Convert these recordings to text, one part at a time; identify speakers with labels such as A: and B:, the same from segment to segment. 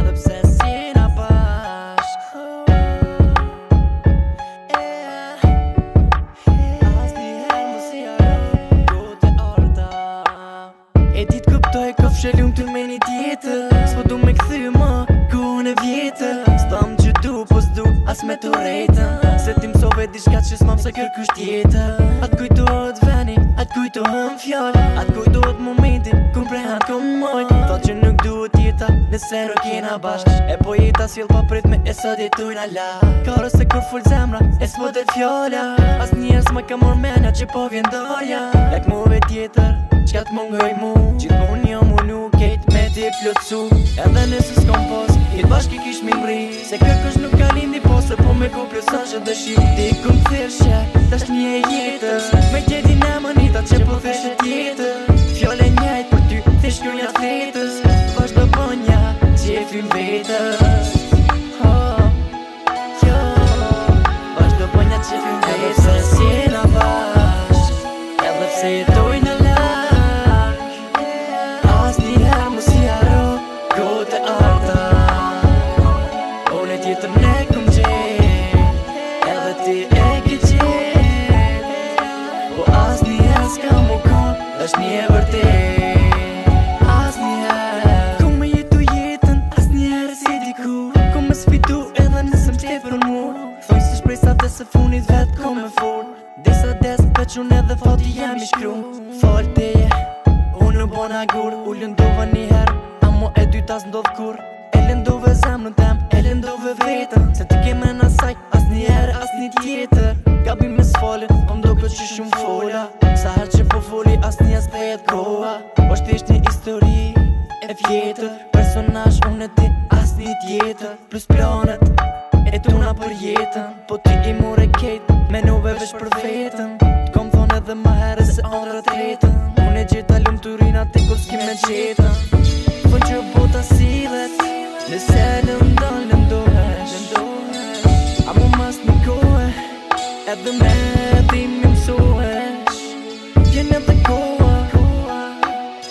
A: edhe pse s'jena bashk. Asnjëherë mos i harro kohët e ardha. E ditë kuptoj ka fshelum ty me një tjetër. S'po du me kthy më kohën e vjetër. S'tam që du, po s'du as me të rejtën. Se ti mësove diçka që s'mam se kërkush tjetër. Atë kujtohet veni, atë kujtohet fjallë, atë kujtohet momentin kur prehan kom moj. Thot që nuk duhet jeta nëse nuk jena bashk. E po jeta s'jell pa prit me e sot jetujna la. Karo se kur full zemra e s'po del fjalla. As njerës ma ka mor menja që po vjen darja. Lek muve tjetër qka t'mungoj mu. Gjithmon jo mu nuk kejt me ti plotsu. Edhe nëse s'kom pos jetë bashk i kish mi mri. Se kërkush nuk ka lindi po se po me ku plosashe dëshi. Ti kum thirëshja tash një jetës. Me gjeti në manita që po theshe tjetër. Fjole njajt për ty thish kjo një fletës. Vazhdo bënja qefim vetës. Vazhdo bënja qefim vetës. Se s'jena bashk edhe pse jetojnë lak. Asnjëherë mos i harro kohët e ardha. Unë tjetër ne kom gjet, edhe ti e ke gjet. Po asnjëherë s'ka mu kon, është një e vërtet. Asnjëherë ku me jetu jetën, asnjëherë si dikur. Ku me sfidu edhe nëse m'qtepër mu. Thonj se shpresa dhe se funit vet ko me fort. Disa des veç unë edhe fati jem i shkru. Fal teje, unë në bona gur. U lëndova njëherë, amo e dyta s'ndodh kur. E lëndove zemrën tem, e lëndove vetën. Se ti ke men asaj, as njerë, as një tjetër. Gabi me s'falin, po m'doko që shumë fola. Sa her që po foli, as një s'thejet koha. Është isht një histori e vjetër. Personazh unë e ti, as një tjetër. Plus planet, e tuna për jetën. Po ti i more kejt, menove veç për vetën. T'kom thonë edhe ma herë se andra tretën. Unë e gjeta lumë të rina ti kur s'ki me gjetën. Fën që bota sillet, nëse lëndon lëndohesh. A mu mas një kohë, edhe me ti mi mësohesh. Vjen edhe koha,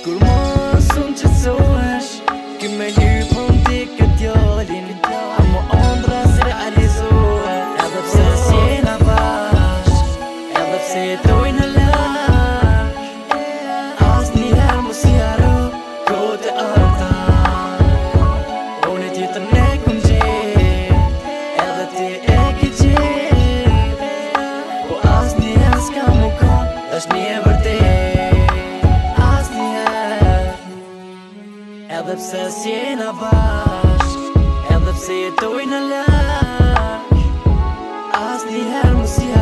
A: kur mos unë qëtsohesh. Ki me lypën ti këtë djallin, a mu ondra se realizohet. Edhe pse s'jena bashk, edhe pse jetojnë lak. Asnjëherë mos i harro kohët e ardha. Unë tjetër ne kom gjet, edhe ti e ke gjet. Po asnjëherë s'ka mu kon, është një e vërtet. Asnjëherë, edhe pse s'jena bashk, edhe pse jetojnë lak. Asnjëherë mos i